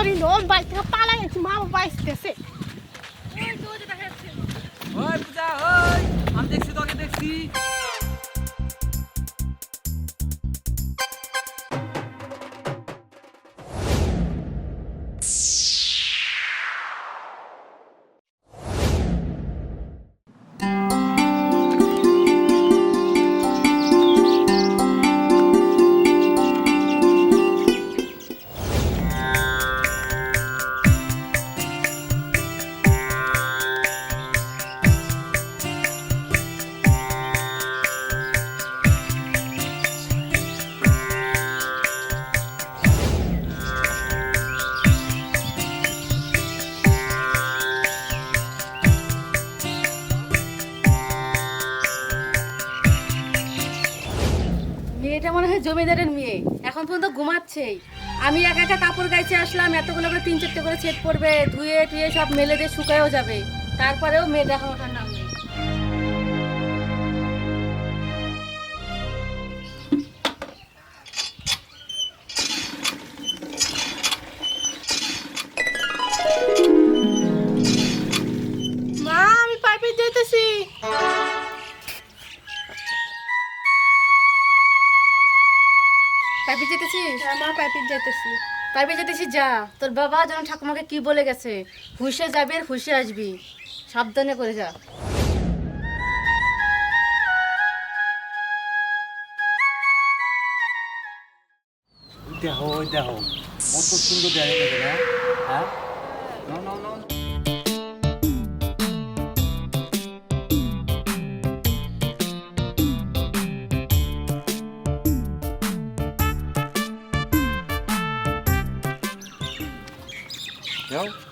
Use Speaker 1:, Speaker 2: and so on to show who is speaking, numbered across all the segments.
Speaker 1: পারি না ওই বাইক থেকে পালাই গেছি মা বাবা আসতেছে
Speaker 2: ওই পূজা ওই আমি দেখছি তোকে দেখছি
Speaker 3: মেয়েটা মনে হয় জমিদারের মেয়ে এখন পর্যন্ত ঘুমাচ্ছেই আমি একা একা কাপড় গাইছে আসলাম এতগুলো করে 3-4টে করে ছেদ পড়বে ধুয়ে টুয়ে সব মেলে দিয়ে শুকায়ও যাবে তারপরেও মেয়ে দেখা ওঠার নাম নেই
Speaker 1: মা আমি পাইপে যেতেছি
Speaker 3: পাইপে যেতেছিস
Speaker 1: মা পাইপে যেতেছি
Speaker 3: পাইপে যেতেছিস যা তোর বাবা যেন ঠাকুমাকে কি বলে গেছে হুঁশে যাবি আর হুঁশে আসবি সাবধানে করে যা
Speaker 2: দেখো দেখো কত সুন্দর দেখা গেছে না হ্যাঁ না না না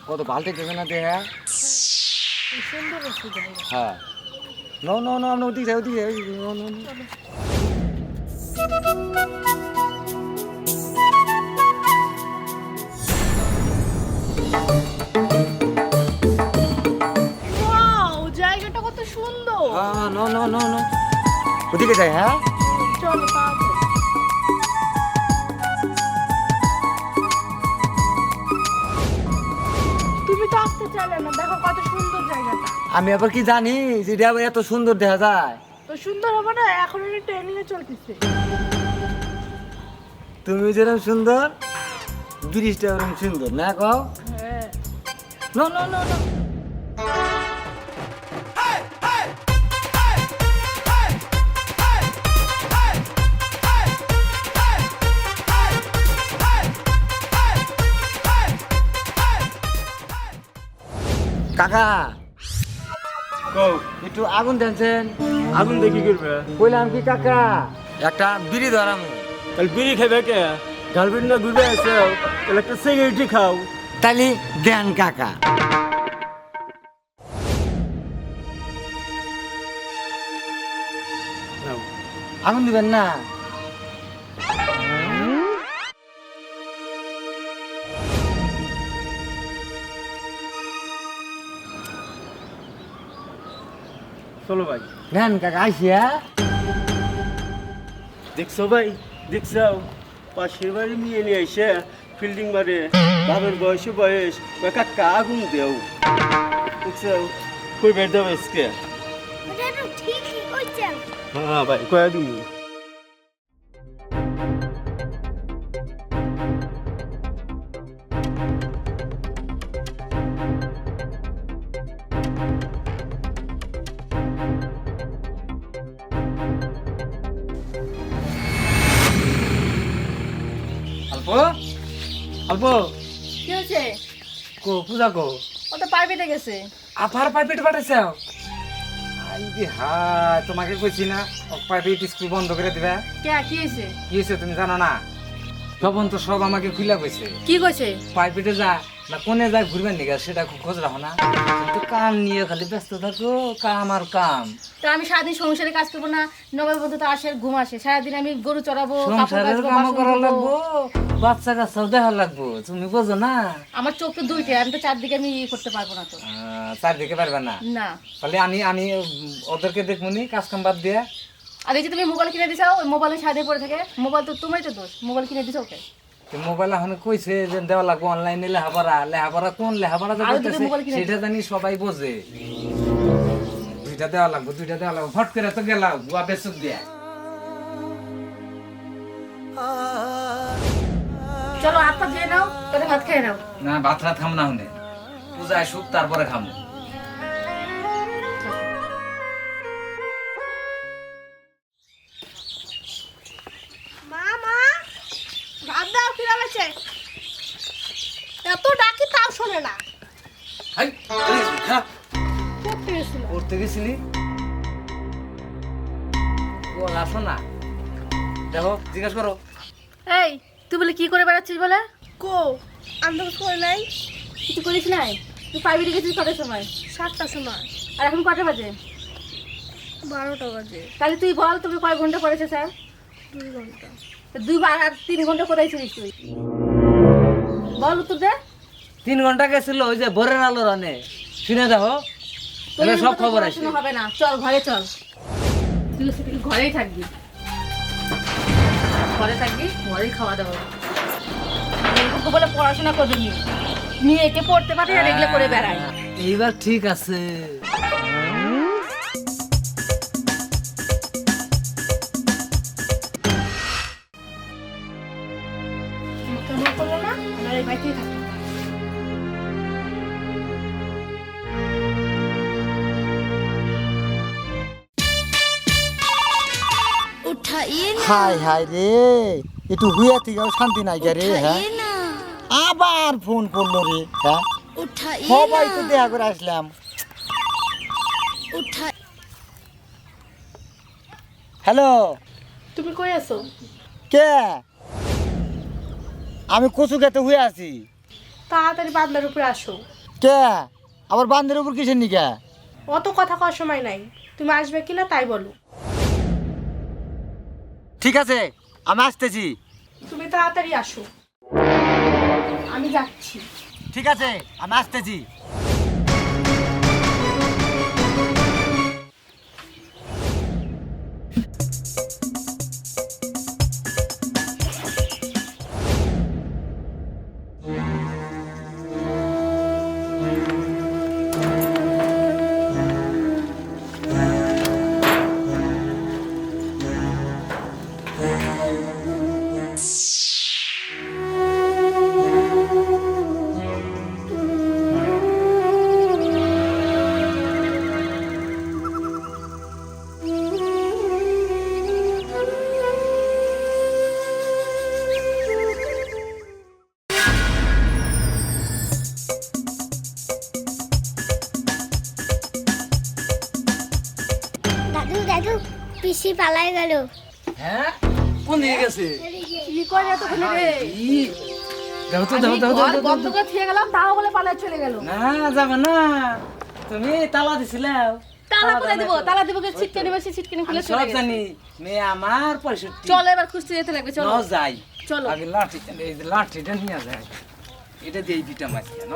Speaker 2: কত ভালো দেখতেছে না দেখা
Speaker 1: সুন্দর আছে জায়গা
Speaker 2: হ্যাঁ নো নো নো আমরা ওদিকে যাই ওদিকে যাই নো নো
Speaker 1: ওয়াও জায়গাটা কত সুন্দর
Speaker 2: হ্যাঁ নো নো নো নো ওদিকে যাই হ্যাঁ
Speaker 1: চলো তাড়াতাড়ি তুমি তো আসতে চাইলে না দেখো কত সুন্দর জায়গাটা
Speaker 2: আমি আবার কি জানি যেটা আবার এত সুন্দর দেখা যায়
Speaker 1: তো সুন্দর হবে না এখন ট্রেনিং এ চলতেছে
Speaker 2: তুমি যেরকম সুন্দর ব্রিজটা ওরকম সুন্দর না কও
Speaker 1: হ্যাঁ
Speaker 2: নো নো নো নো কাকা একটু আগুন টানছেন
Speaker 4: আগুন দেখি করবে
Speaker 2: বললাম কি কাকা একটা বিড়ি ধরাম
Speaker 4: তাহলে বিড়ি খাবে কে গার্লফ্রেন্ড না ঘুরবে আসো তাহলে একটা সিগারেটই খাও
Speaker 2: তাহলে দেন কাকা
Speaker 4: নাও।
Speaker 2: আগুন দিবেন না
Speaker 4: চলো ভাই
Speaker 2: দেন কাকা আইসিয়া
Speaker 4: দেখছো ভাই দেখছো পাশের বাড়ি নিয়ে নিয়ে এসে ফিল্ডিং মারে বাবার বয়সে বয়স কাকা আগুন দেও দেখছো কই বের দাও আজকে
Speaker 1: ওটা তো ঠিকই কইছেন
Speaker 4: হ্যাঁ ভাই কয়া দিন
Speaker 2: অল্প অল্প
Speaker 3: কি হয়েছে
Speaker 2: কো পূজা কো
Speaker 3: ও তো পাইপেতে গেছে
Speaker 2: আপার পাইপেট পাঠাইছাও আই দি হ্যাঁ তোমাকে কইছি না পাইপেট স্কুল বন্ধ করে দিবা
Speaker 3: কে কি হয়েছে
Speaker 2: কি হয়েছে তুমি জানো না তখন তো সব আমাকে খুলে কইছে
Speaker 3: কি কইছে
Speaker 2: পাইপেটে যা না কোনে যায় ঘুরবেন নিগা সেটা খুব খোঁজ রাখো না কিন্তু কাম নিয়ে খালি ব্যস্ত থাকো কাম আর কাম
Speaker 3: তা আমি সারাদিন সংসারে কাজ করবো না নবের মধ্যে তো আসে ঘুম আসে সারাদিন আমি গরু চড়াবো কাপড়
Speaker 2: সংসারের
Speaker 3: কাচবো,
Speaker 2: কাম
Speaker 3: বাসন
Speaker 2: করা
Speaker 3: ধোবো।
Speaker 2: লাগবো বাচ্চা কাচ্চাও দেখা লাগবো তুমি বোঝো না
Speaker 3: আমার চোখ তো দুইটা আমি তো চারদিকে আমি ইয়ে করতে পারবো না তো
Speaker 2: চারদিকে পারবে না
Speaker 3: না
Speaker 2: তাহলে আমি আমি ওদেরকে দেখবনি কাজ কাম বাদ দিয়ে
Speaker 3: আর এই যে তুমি মোবাইল কিনে দিছাও ওই মোবাইলে সাথে পড়ে থাকে মোবাইল তো তোমারই তো দোষ মোবাইল কিনে দিছো ওকে
Speaker 2: মোবাইল এখন কইছে যে দেওয়া লাগবে অনলাইনে লেহাপড়া কোন লেহাপড়া যে
Speaker 3: আরো দুটো
Speaker 2: করতেছে
Speaker 3: মোবাইল কিনে
Speaker 2: সেটা জানি সবাই বোঝে। দুইটা দেওয়া লাগবে ফট করে তো গেলাম বুয়া বেচুক দিয়া।
Speaker 3: চলো হাত পা ধুয়ে নাও, তোরে ভাত খেয়ে নাও।
Speaker 2: না ভাত রাত খাম না হনে, পূজা আসুক তারপরে খাম।
Speaker 1: মা মা ভাত দাও খিদা পেয়েছে। এত ডাকি তাও শোনে না।
Speaker 2: হাই খা
Speaker 1: পড়তে গেছিল।
Speaker 2: পড়তে গেছিলি বল আসো না, দেখো জিজ্ঞাসা করো।
Speaker 3: এই তুই বলে কি করে বেড়াচ্ছিস বলে?
Speaker 1: কো আমি তো করে নাই।
Speaker 3: কিছু করিস নাই? তুই প্রাইভেটে গেছিস কটার সময়?
Speaker 1: 7টার সময়।
Speaker 3: আর এখন কটা বাজে?
Speaker 1: 12টা বাজে।
Speaker 3: তাহলে তুই বল তুমি কয় ঘন্টা পড়েছে স্যার?
Speaker 1: 2 ঘন্টা।
Speaker 3: 2 আর 3 ঘন্টা কোথায় ছিলিস তুই? বল উত্তর দে।
Speaker 2: 3 ঘন্টা গেছিল ওই যে ভোরের আলো রানে, শুনে দেখো
Speaker 3: তোর
Speaker 2: সব
Speaker 3: মতো
Speaker 2: খবর আছে।
Speaker 3: পড়াশোনা হবে না, চল ঘরে চল। তুই শুধু ঘরেই থাকবি, ঘরে থাকবি, ঘরেই খাওয়া দাওয়া হবে। এরকম বলে পড়াশোনা করবি নি, মেয়েকে পড়তে পারে আর এগুলো করে বেড়ায়।
Speaker 2: এইবার ঠিক আছে।
Speaker 1: কেমন করলো না? আমার এই বাড়িতেই থাকি।
Speaker 5: হাই হাই রে, একটু হুইয়া থেকেও শান্তি নাই গে রে। হ্যাঁ আবার ফোন করলো রে। হ্যাঁ সবাই তো দেখা করে আসলাম। হ্যালো,
Speaker 1: তুমি কই আছো?
Speaker 5: কে? আমি কচু খেতে হয়ে আছি।
Speaker 1: তাড়াতাড়ি বাদলার উপরে আসো।
Speaker 5: কে আবার বান্ধের উপর কিসের নিকা?
Speaker 1: অত কথা কওয়ার সময় নাই। তুমি আসবে কিনা তাই বলো।
Speaker 5: ঠিক আছে আমি আসতেছি।
Speaker 1: তুমি তাড়াতাড়ি আসো। আমি যাচ্ছি।
Speaker 5: ঠিক আছে আমি আসতেছি।
Speaker 6: দাদু দাদু পিসি পালাই গেল।
Speaker 2: হ্যাঁ কোন দিকে গেছে?
Speaker 3: কি করে এতক্ষণে রে?
Speaker 2: দেখো তো
Speaker 3: আমি
Speaker 2: দেখো
Speaker 3: ঘর বন্ধ করে থিয়ে গেলাম, তাও বলে পালায় চলে গেল।
Speaker 2: না যাবে না, তুমি তালা দিছিলে।
Speaker 3: তালা কোথায় দিব? তালা দিব কে? ছিটকানি বসে ছিটকানি খুলে চলে
Speaker 2: সব
Speaker 3: গেছে।
Speaker 2: জানি মেয়ে আমার 65।
Speaker 3: চলো এবার খুঁজতে যেতে লাগবে, চলো
Speaker 2: ন যাই
Speaker 3: চলো।
Speaker 2: আগে লাঠি, এই যে লাঠিটা নিয়ে যায়, এটা দিয়ে দুইটা মাছ কেন।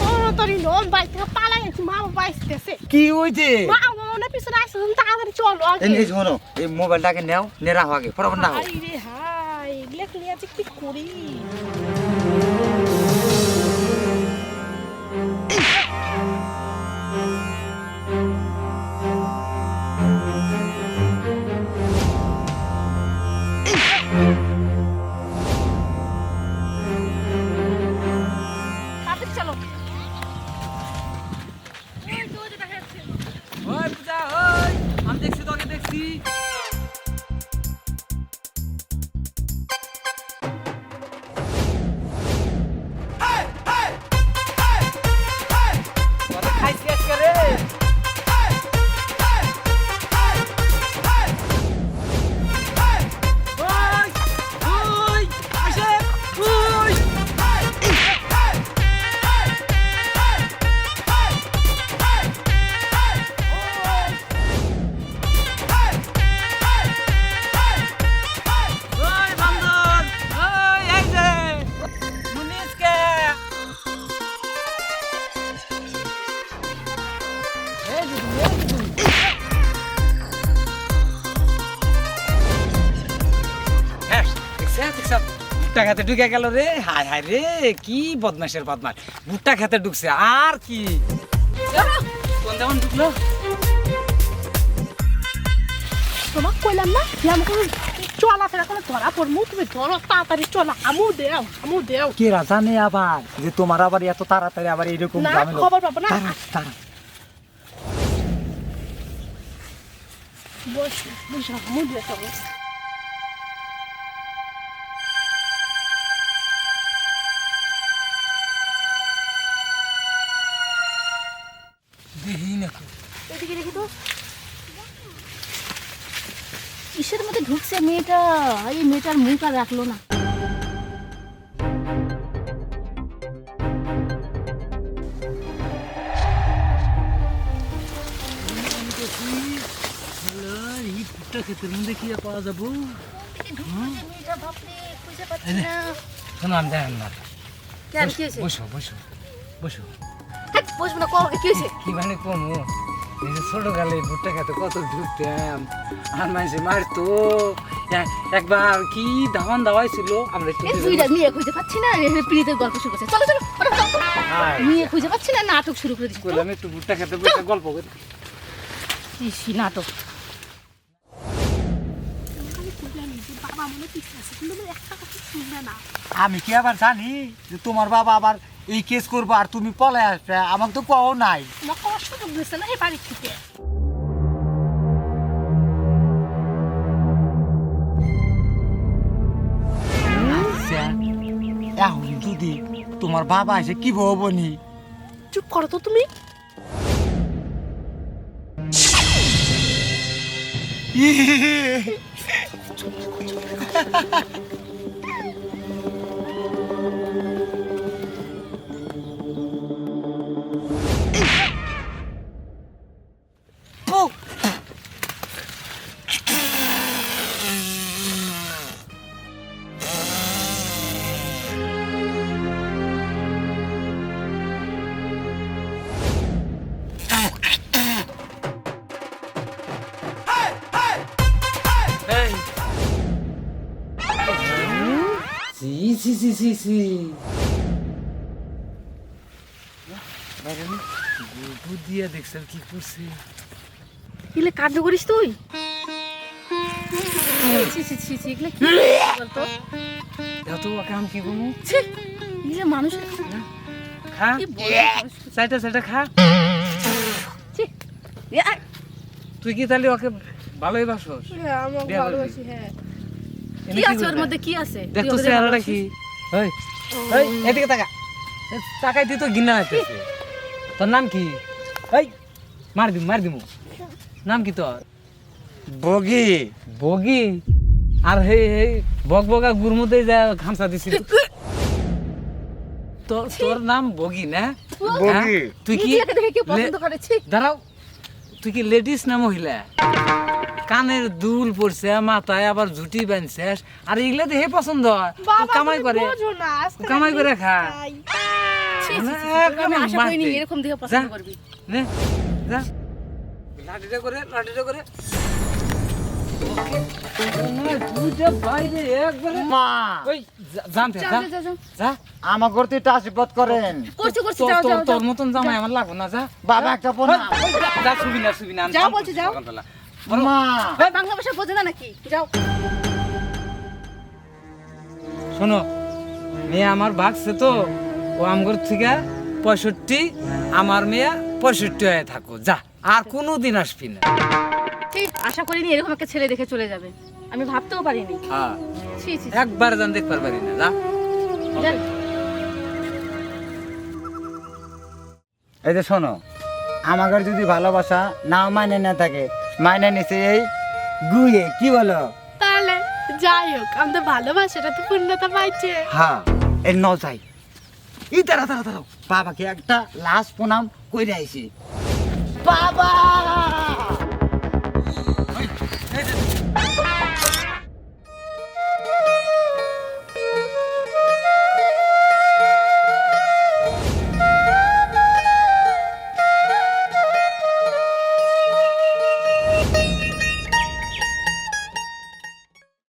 Speaker 1: তাড়াতাড়ি নো, আমি বাড়ি থেকে পালাই গেছি। মা বাবা আসতেছে।
Speaker 5: কি হইছে?
Speaker 1: মা বাবা পিছনে আসছে। তুমি তাড়াতাড়ি চলো আগে।
Speaker 5: এই শোনো, এই মোবাইলটাকে নেও, নে রাখো আগে, ফটাফট রাখো।
Speaker 1: হাই রে হাই, এগুলা নিয়ে আজ কি করি? তাড়াতাড়ি চলো।
Speaker 2: ওই পূজা, ওই আমি দেখছি, তোকে দেখছি। হ্যাঁ দেখছ ভুট্টা খেতে ঢুকে গেল রে, হায় হায় রে, কি বদমাশের বদমাশ, ভুট্টা খেতে ঢুকছে আর কি। কোন যেমন ঢুকলো?
Speaker 1: তোমাকে কইলাম না যে আমাকে চলাফেরা করে ধরা পড়মু, তুমি ধরো তাড়াতাড়ি চলা, আমু দেও
Speaker 5: কে জানে আবার যে তোমার আবার এত তাড়াতাড়ি আবার এরকম
Speaker 1: না
Speaker 5: ঝামেলা।
Speaker 1: খবর পাবো না।
Speaker 5: তারা তারা
Speaker 1: বস আমু দিয়ে চলো।
Speaker 2: দেখি না
Speaker 3: এদিকে দেখি তো কিসের মধ্যে ঢুকছে মেয়েটা, এই মেয়েটার মুখ আর রাখলো না।
Speaker 2: এই ভুট্টা খেতের মধ্যে কি আর পাওয়া যাবো?
Speaker 3: মেয়েটা বাপরে খুঁজে পাচ্ছি না।
Speaker 2: শোনো আমি জানি না,
Speaker 3: কেন কি হয়েছে?
Speaker 2: বসো বসো বসো।
Speaker 3: বসবো না, কি হয়েছে?
Speaker 2: কি মানে কমু, এই যে ছোটকালে ভুট্টা খেতে কত ঢুকতাম, আর মানুষে মারতো, একবার কি দাওয়ান দাওয়াই ছিল আমরা একটু
Speaker 3: এই দুইটা মেয়ে খুঁজে পাচ্ছি না, প্রীতের গল্প শুরু করছে। চলো চলো ওঠো, ওঠো। মেয়ে খুঁজে পাচ্ছি না, নাটক শুরু করে দিচ্ছি।
Speaker 2: করলাম একটু ভুট্টা খেতে বসে গল্প করি।
Speaker 3: ইসি নাটক।
Speaker 1: বাবা মনে পিছিয়ে আছে, কিন্তু একটা কথা শুনবে না।
Speaker 5: আমি কি আবার জানি যে তোমার বাবা আবার এই কেস করবো আর তুমি পলায় আসবে, আমাকে তো কও নাই।
Speaker 1: আমার কষ্ট দিচ্ছে না এই বাড়ির থেকে।
Speaker 5: আচ্ছা, এখন যদি তোমার বাবা এসে কি বলবনি?
Speaker 1: চুপ করো তো তুমি।
Speaker 2: সি সি সি সি সি বুদ্ধিয়া দেখছেন কি করছে?
Speaker 3: এগুলো কাণ্ড করিস তুই? ছি ছি ছি ছি, এগুলো কি বলতো?
Speaker 2: এত ওকে আমি কি করবো?
Speaker 3: ছি, এগুলো মানুষের
Speaker 2: খা
Speaker 3: কি বলে?
Speaker 2: চাইটা চাইটা খা।
Speaker 3: ছি, এ, আ,
Speaker 2: তুই কি তাহলে ওকে ভালোই বাসস?
Speaker 1: হ্যাঁ আমার
Speaker 2: বিয়া করবি?
Speaker 1: ভালোবাসি। হ্যাঁ
Speaker 3: কি আছে ওর মধ্যে, কি আছে?
Speaker 2: দেখ
Speaker 3: তুই
Speaker 2: তো
Speaker 3: ওদের
Speaker 2: চেহারাটা
Speaker 3: ভালোবাসিস?
Speaker 2: কি? ওই ওই এদিকে তাকা, তাকাই তুই তো ঘৃণা হইতেছে। তোর নাম কি? এই মার দিমু। নাম কি তোর?
Speaker 5: বগি।
Speaker 2: বগি? আর হে হে বগবগা গুরমুতে যা খামসা দিছিল। তোর নাম বগি না?
Speaker 5: বগি।
Speaker 2: হ্যাঁ? তুই কি
Speaker 3: নিজেকে দেখে কি পছন্দ করে? ছি,
Speaker 2: দাঁড়াও, তুই কি লেডিস না মহিলা? কানের দুল পড়ছে, মাথায় আবার ঝুটি বাঁধছিস, আর এগুলা দেখে পছন্দ হয়। ও
Speaker 1: বাবা
Speaker 2: কামাই
Speaker 1: তুমি
Speaker 2: করে,
Speaker 1: বোঝো না, আজকে
Speaker 2: কামাই করে খা।
Speaker 1: খাই।
Speaker 3: ছি, ছি, ছি,
Speaker 2: মানে
Speaker 3: ছি, তোকে আমি
Speaker 2: একদম
Speaker 3: আশা করিনি
Speaker 2: মারতে।
Speaker 3: এরকম দেখে
Speaker 2: যা,
Speaker 3: পছন্দ করবি।
Speaker 2: নে, যা। লাঠিটা করে। দুইটা বাইরে একবারে
Speaker 5: মা,
Speaker 2: ওই জানতে
Speaker 3: যাও,
Speaker 2: যা
Speaker 3: যাও, যাও, যাও।
Speaker 2: যা।
Speaker 5: আমার ঘর থেকে আশীর্বাদ করেন।
Speaker 3: করছি, যাও, যাও,
Speaker 2: তোর
Speaker 3: যাও।
Speaker 2: মতন জামাই আমার লাগবে না, যা।
Speaker 5: বাবা একটা প্রণাম।
Speaker 2: যা, শুবি না আমি
Speaker 3: যাও
Speaker 2: কাম
Speaker 3: বলছি,
Speaker 2: করছি
Speaker 3: যাও।
Speaker 2: সকালবেলা।
Speaker 5: মা,
Speaker 3: ওই বাংলা ভাষা বোঝে না নাকি? যাও।
Speaker 2: শোনো, মেয়ে আমার ভাগছে তো, ও আমগর থেকে 65, আমার মেয়ে 65 হয়ে থাকো, যা। আর কোনোদিন আসবি না।
Speaker 3: ঠিক, আশা করিনি এরকম একটা ছেলে দেখে চলে যাবে, আমি ভাবতেও পারিনি।
Speaker 2: হ্যাঁ,
Speaker 3: ছি ছি ছি।
Speaker 2: একবার জান দেখতে পারি না, যা।
Speaker 3: যা।
Speaker 5: এই যে শোনো, আমাদের যদি ভালোবাসা না মানে না থাকে, মানে নিছে এই গুয়ে, কি বলো?
Speaker 1: তাহলে যাই হোক, আমাদের ভালোবাসাটা তো পূর্ণতা পাইছে।
Speaker 5: হ্যাঁ, এই ন যাই। এই দাঁড়াও, বাবাকে একটা লাশ প্রণাম কইরে আইছি। বাবা!